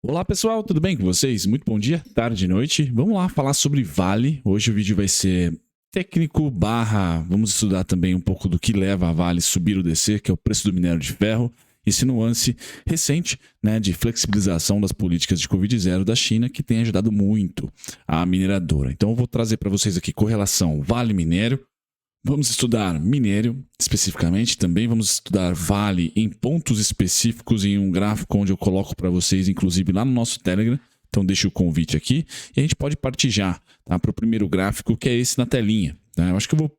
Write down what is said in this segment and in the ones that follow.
Olá pessoal, tudo bem com vocês? Muito bom dia, tarde e noite. Vamos lá falar sobre Vale. Hoje o vídeo vai ser técnico barra, vamos estudar também um pouco do que leva a Vale subir ou descer, que é o preço do minério de ferro. Esse nuance recente, né, de flexibilização das políticas de Covid-0 da China, que tem ajudado muito a mineradora. Então eu vou trazer para vocês aqui correlação Vale Minério. Vamos estudar minério especificamente, também vamos estudar Vale em pontos específicos em um gráfico onde eu coloco para vocês, inclusive lá no nosso Telegram. Então deixo o convite aqui e a gente pode partir já, tá, para o primeiro gráfico, que é esse na telinha. Tá? Eu acho que eu vou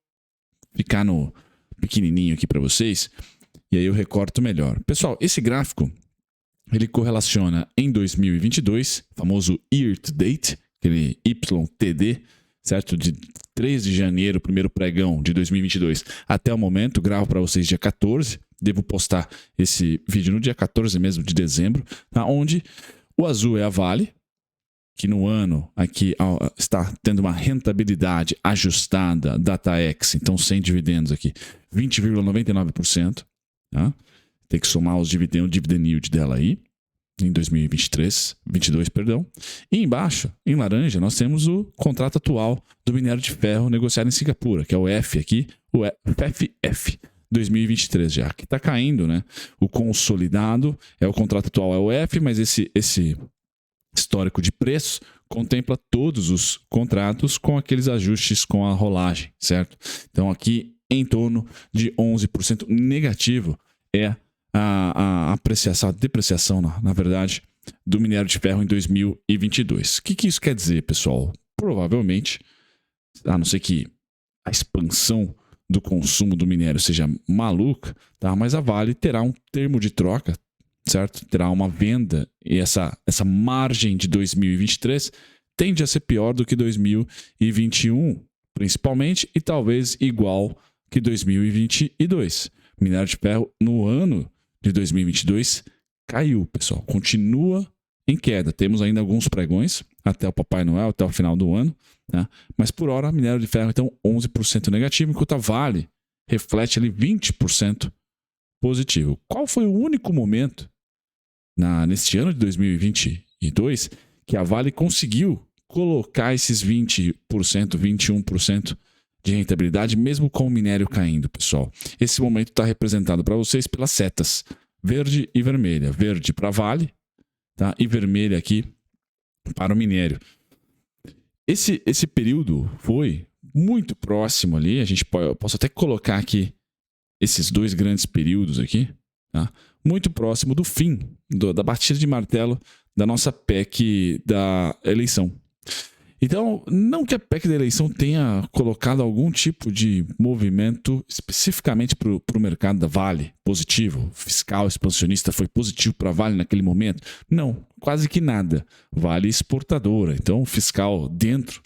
ficar no pequenininho aqui para vocês e aí eu recorto melhor. Pessoal, esse gráfico ele correlaciona em 2022, famoso Year to Date, aquele YTD, certo? De 3 de janeiro, primeiro pregão de 2022 até o momento, gravo para vocês dia 14, devo postar esse vídeo no dia 14 mesmo de dezembro, tá? Onde o azul é a Vale, que no ano aqui está tendo uma rentabilidade ajustada, DataX, então sem dividendos aqui, 20,99%, tá? Tem que somar os dividendos, o dividend yield dela aí, em 2022, perdão. E embaixo, em laranja, nós temos o contrato atual do minério de ferro negociado em Singapura, que é o F aqui, o FFF 2023 já, que está caindo, né? O consolidado é o contrato atual, é o F, mas esse histórico de preços contempla todos os contratos com aqueles ajustes com a rolagem, certo? Então aqui em torno de 11% negativo é a apreciação, a depreciação, na verdade, do minério de ferro em 2022. O que isso quer dizer, pessoal? Provavelmente, a não ser que a expansão do consumo do minério seja maluca, tá? Mas a Vale terá um termo de troca, certo? Terá uma venda e essa margem de 2023 tende a ser pior do que 2021, principalmente, e talvez igual que 2022. Minério de ferro no ano de 2022 caiu, pessoal. Continua em queda. Temos ainda alguns pregões até o Papai Noel, até o final do ano, né? Mas por hora, minério de ferro, então, 11% negativo, enquanto a Vale reflete ali 20% positivo. Qual foi o único momento neste ano de 2022 que a Vale conseguiu colocar esses 20%, 21% de rentabilidade, mesmo com o minério caindo, pessoal? Esse momento está representado para vocês pelas setas verde e vermelha. Verde para Vale, tá? E vermelha aqui para o minério. Esse período foi muito próximo ali. Posso até colocar aqui esses dois grandes períodos aqui, tá? Muito próximo do fim da batida de martelo da nossa PEC da eleição. Então, não que a PEC da eleição tenha colocado algum tipo de movimento especificamente para o mercado da Vale positivo, fiscal expansionista foi positivo para a Vale naquele momento. Não, quase que nada. Vale exportadora, então o fiscal dentro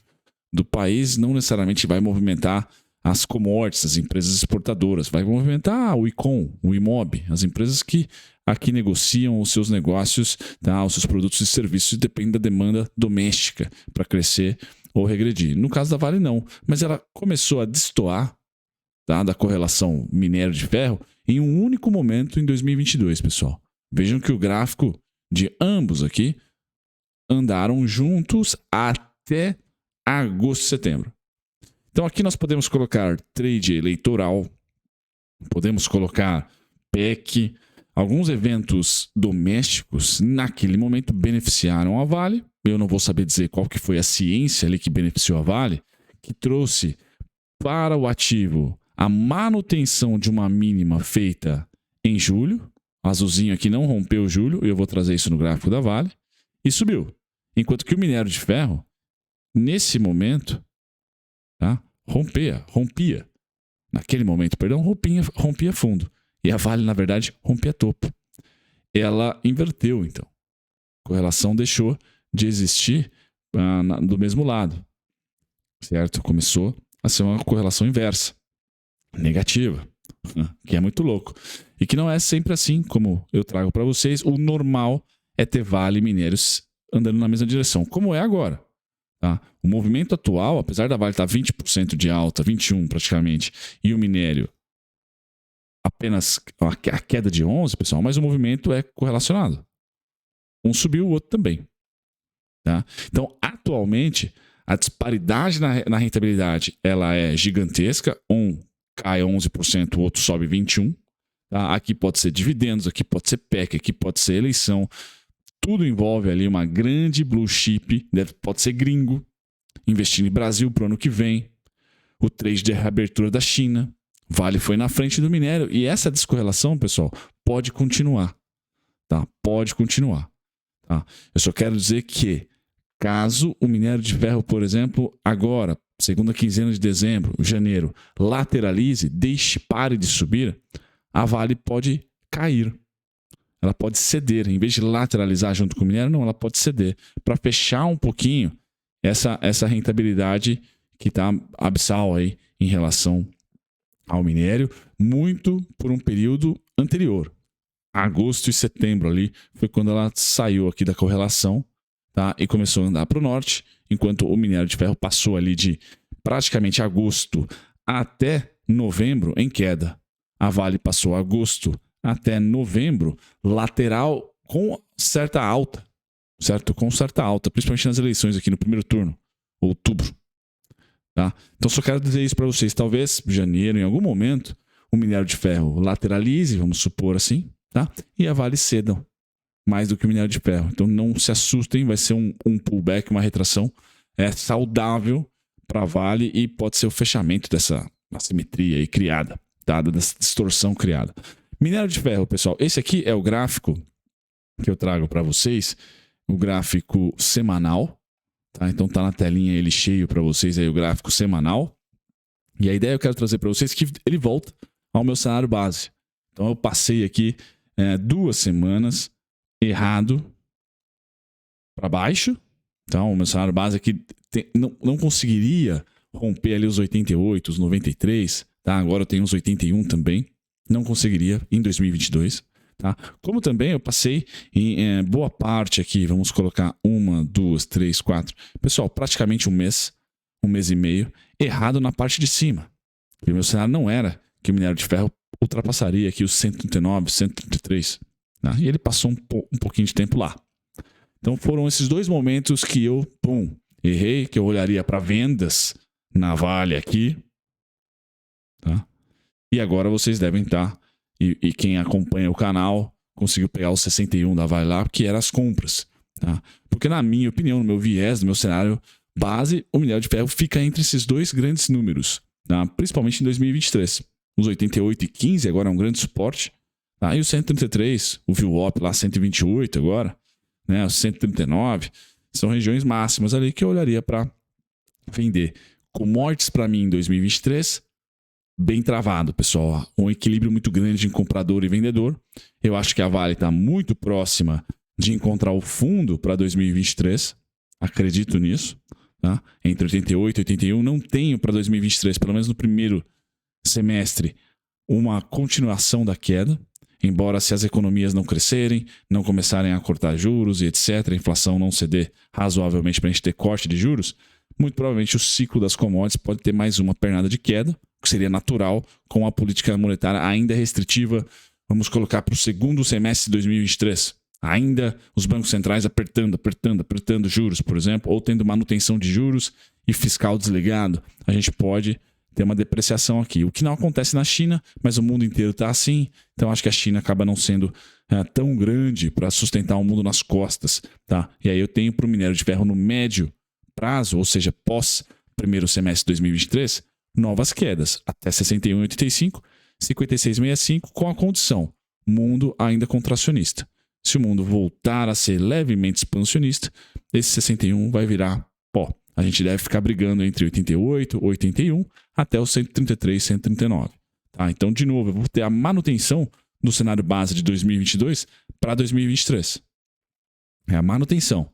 do país não necessariamente vai movimentar as commodities, as empresas exportadoras, vai movimentar o ICOM, o IMOB, as empresas que aqui negociam os seus negócios, tá? Os seus produtos e serviços, e depende da demanda doméstica para crescer ou regredir. No caso da Vale, não. Mas ela começou a destoar, tá, da correlação minério de ferro em um único momento em 2022, pessoal. Vejam que o gráfico de ambos aqui andaram juntos até agosto, setembro. Então aqui nós podemos colocar trade eleitoral, podemos colocar PEC. Alguns eventos domésticos naquele momento beneficiaram a Vale. Eu não vou saber dizer qual que foi a ciência ali que beneficiou a Vale, que trouxe para o ativo a manutenção de uma mínima feita em julho. Azulzinho aqui não rompeu julho, eu vou trazer isso no gráfico da Vale, e subiu. Enquanto que o minério de ferro, nesse momento, tá, rompia. Naquele momento, perdão, rompia fundo. E a Vale, na verdade, rompia topo. Ela inverteu, então. A correlação deixou de existir do mesmo lado. Certo? Começou a ser uma correlação inversa. Negativa. Que é muito louco. E que não é sempre assim, como eu trago para vocês. O normal é ter Vale e minérios andando na mesma direção, como é agora. Tá? O movimento atual, apesar da Vale estar 20% de alta, 21% praticamente, e o minério apenas a queda de 11%, pessoal, mas o movimento é correlacionado. Um subiu, o outro também. Tá? Então, atualmente, a disparidade na rentabilidade ela é gigantesca. Um cai 11%, o outro sobe 21%. Tá? Aqui pode ser dividendos, aqui pode ser PEC, aqui pode ser eleição. Tudo envolve ali uma grande blue chip, pode ser gringo, investindo em Brasil para o ano que vem. O trade de reabertura da China. Vale foi na frente do minério. E essa descorrelação, pessoal, pode continuar. Tá? Pode continuar. Tá? Eu só quero dizer que caso o minério de ferro, por exemplo, agora, segunda quinzena de dezembro, janeiro, lateralize, pare de subir, a Vale pode cair. Ela pode ceder. Em vez de lateralizar junto com o minério, não, ela pode ceder. Para fechar um pouquinho essa rentabilidade que está abissal aí em relação ao minério, muito por um período anterior. Agosto e setembro ali foi quando ela saiu aqui da correlação, tá? E começou a andar para o norte, enquanto o minério de ferro passou ali de praticamente agosto até novembro em queda. A Vale passou agosto até novembro lateral com certa alta, certo? Com certa alta, principalmente nas eleições aqui no primeiro turno, outubro. Tá? Então só quero dizer isso para vocês. Talvez janeiro, em algum momento, o minério de ferro lateralize, vamos supor assim, tá? E a Vale cedam mais do que o minério de ferro. Então não se assustem, vai ser um pullback, uma retração saudável para a Vale e pode ser o fechamento dessa assimetria aí criada, tá? Dessa distorção criada. Minério de ferro, pessoal, esse aqui é o gráfico que eu trago para vocês, o gráfico semanal. Tá? Então tá na telinha ele cheio para vocês aí o gráfico semanal. E a ideia eu quero trazer para vocês que ele volta ao meu cenário base. Então eu passei aqui 2 semanas errado para baixo. Então o meu cenário base aqui não conseguiria romper ali os 88, os 93. Tá? Agora eu tenho uns 81 também. Não conseguiria em 2022. Tá? Como também eu passei em boa parte aqui, vamos colocar 1, 2, 3, 4, pessoal, praticamente um mês e meio, errado na parte de cima. E o meu cenário não era que o minério de ferro ultrapassaria aqui os 139, 133. Tá? E ele passou um pouquinho de tempo lá. Então foram esses 2 momentos que eu, errei, que eu olharia para vendas na Vale aqui. Tá? E agora vocês devem estar... E quem acompanha o canal conseguiu pegar os 61 da Vale lá, que eram as compras. Tá? Porque na minha opinião, no meu viés, no meu cenário base, o minério de ferro fica entre esses 2 grandes números. Tá? Principalmente em 2023. Os 88,15 agora é um grande suporte. Tá? E o 133, o VWAP lá 128 agora, né? O 139, são regiões máximas ali que eu olharia para vender. Commodities para mim em 2023... bem travado, pessoal. Um equilíbrio muito grande em comprador e vendedor. Eu acho que a Vale está muito próxima de encontrar o fundo para 2023. Acredito nisso. Tá? Entre 88 e 81. Não tenho para 2023, pelo menos no primeiro semestre, uma continuação da queda. Embora se as economias não crescerem, não começarem a cortar juros e etc., a inflação não ceder razoavelmente para a gente ter corte de juros, muito provavelmente o ciclo das commodities pode ter mais uma pernada de queda, que seria natural, com a política monetária ainda restritiva, vamos colocar para o segundo semestre de 2023. Ainda os bancos centrais apertando juros, por exemplo, ou tendo manutenção de juros e fiscal desligado. A gente pode ter uma depreciação aqui. O que não acontece na China, mas o mundo inteiro está assim. Então acho que a China acaba não sendo tão grande para sustentar o mundo nas costas. Tá? E aí eu tenho para o minério de ferro no médio prazo, ou seja, pós primeiro semestre de 2023, novas quedas, até 61,85, 56,65, com a condição, mundo ainda contracionista. Se o mundo voltar a ser levemente expansionista, esse 61 vai virar pó. A gente deve ficar brigando entre 88, 81, até os 133, 139. Tá? Então, de novo, eu vou ter a manutenção do cenário base de 2022 para 2023. É a manutenção.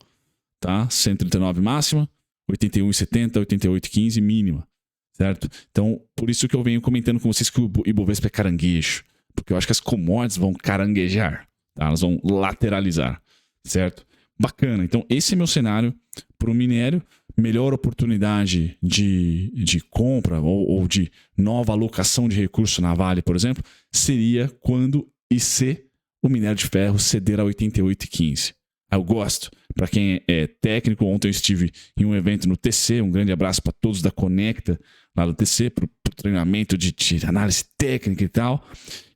Tá? 139 máxima, 81,70, 88,15 mínima. Certo? Então, por isso que eu venho comentando com vocês que o Ibovespa é caranguejo. Porque eu acho que as commodities vão caranguejar. Tá? Elas vão lateralizar. Certo? Bacana. Então, esse é meu cenário para o minério. Melhor oportunidade de compra ou de nova alocação de recurso na Vale, por exemplo, seria quando e se o minério de ferro ceder a 88,15. Eu gosto. Para quem é técnico, ontem eu estive em um evento no TC, um grande abraço para todos da Conecta, lá do TC, para o treinamento de análise técnica e tal.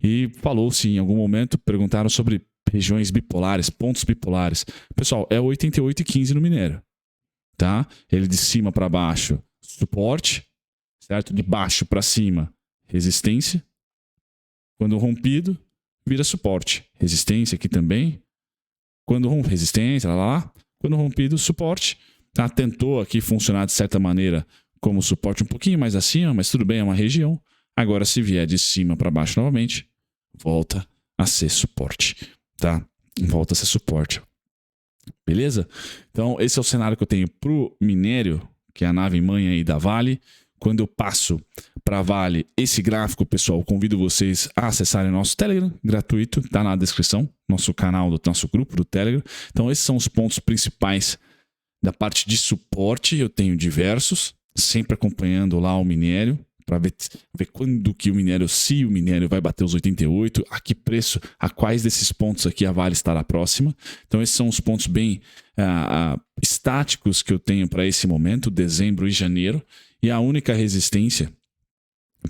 E falou-se em algum momento, perguntaram sobre regiões bipolares, pontos bipolares. Pessoal, é 88 e 15 no minério, tá? Ele de cima para baixo, suporte, certo? De baixo para cima, resistência. Quando rompido, vira suporte. Resistência aqui também. Quando resistência, lá. Quando rompido, suporte. Tá? Tentou aqui funcionar de certa maneira como suporte um pouquinho mais acima, mas tudo bem, é uma região. Agora, se vier de cima para baixo novamente, volta a ser suporte, tá? Volta a ser suporte. Beleza? Então, esse é o cenário que eu tenho pro minério, que é a nave mãe aí da Vale. Quando eu passo para a Vale, esse gráfico, pessoal, convido vocês a acessarem nosso Telegram, gratuito, tá na descrição, nosso canal, do nosso grupo do Telegram. Então, esses são os pontos principais da parte de suporte. Eu tenho diversos, sempre acompanhando lá o minério, para ver quando que o minério, se o minério vai bater os 88, a que preço, a quais desses pontos aqui a Vale estará próxima. Então, esses são os pontos bem estáticos que eu tenho para esse momento, dezembro e janeiro. E a única resistência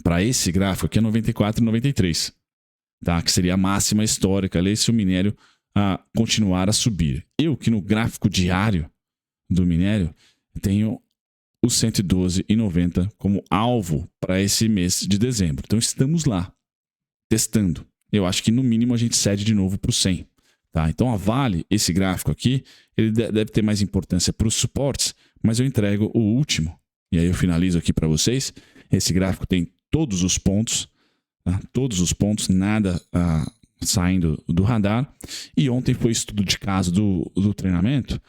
para esse gráfico aqui é 94 e 93, tá? Que seria a máxima histórica ali se o minério continuar a subir. Eu que no gráfico diário do minério tenho o 112,90 como alvo para esse mês de dezembro. Então estamos lá, testando. Eu acho que no mínimo a gente cede de novo para o 100. Tá? Então a Vale, esse gráfico aqui, ele deve ter mais importância para os suportes, mas eu entrego o último. E aí eu finalizo aqui para vocês. Esse gráfico tem todos os pontos, tá? Todos os pontos, nada saindo do radar. E ontem foi estudo de caso do treinamento.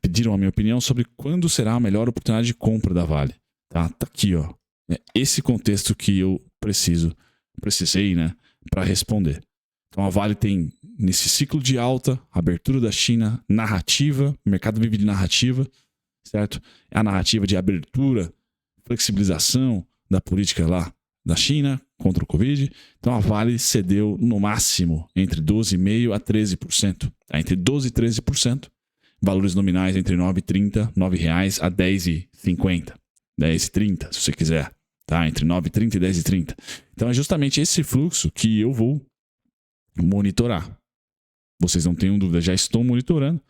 Pediram a minha opinião sobre quando será a melhor oportunidade de compra da Vale. Tá aqui, ó. É esse contexto que eu precisei, né, para responder. Então a Vale tem nesse ciclo de alta, abertura da China, narrativa, o mercado vive de narrativa, certo? A narrativa de abertura, flexibilização da política lá da China contra o Covid. Então a Vale cedeu no máximo entre 12,5% a 13%. Tá? Entre 12% e 13%. Valores nominais entre R$ 9,30, R$ a R$ 10,50. R$ 10,30, se você quiser. Tá? Entre R$ 9,30 e R$ 10,30. Então é justamente esse fluxo que eu vou monitorar. Vocês não tenham dúvida, já estou monitorando,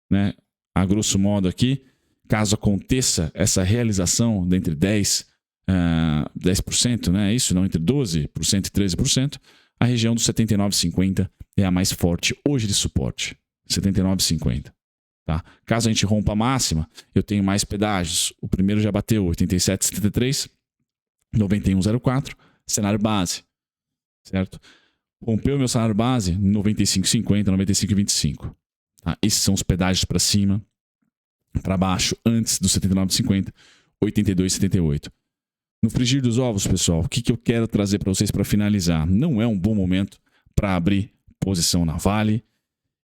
né? A grosso modo aqui, caso aconteça essa realização de entre 10%, né? Isso não, entre 12% e 13%, a região dos 79,50 é a mais forte hoje de suporte. 79,50. Tá? Caso a gente rompa a máxima, eu tenho mais pedágios. O primeiro já bateu 87,73, 91,04, cenário base, certo? Rompeu meu salário base 95,50, 95,25. Tá? Esses são os pedágios para cima, para baixo, antes do 79,50, 82,78. No frigir dos ovos, pessoal, o que eu quero trazer para vocês para finalizar? Não é um bom momento para abrir posição na Vale.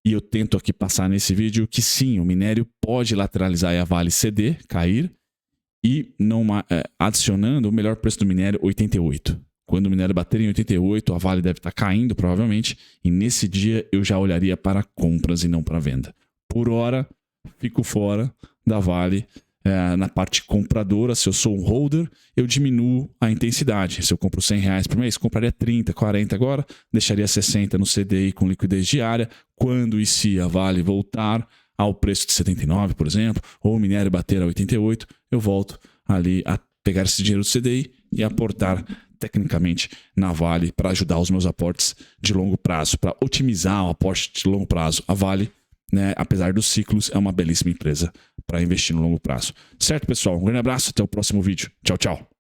E eu tento aqui passar nesse vídeo que sim, o minério pode lateralizar e a Vale ceder, cair, e não adicionando o melhor preço do minério, 88. Quando o minério bater em 88, a Vale deve estar caindo, provavelmente, e nesse dia eu já olharia para compras e não para venda. Por hora, fico fora da Vale. Na parte compradora, se eu sou um holder, eu diminuo a intensidade. Se eu compro R$100 por mês, compraria 30, 40 agora, deixaria 60 no CDI com liquidez diária. Quando e se a Vale voltar ao preço de 79, por exemplo, ou o minério bater a 88, eu volto ali a pegar esse dinheiro do CDI e aportar tecnicamente na Vale para ajudar os meus aportes de longo prazo, para otimizar o aporte de longo prazo. A Vale, né, apesar dos ciclos, é uma belíssima empresa para investir no longo prazo. Certo, pessoal? Um grande abraço, até o próximo vídeo. Tchau, tchau.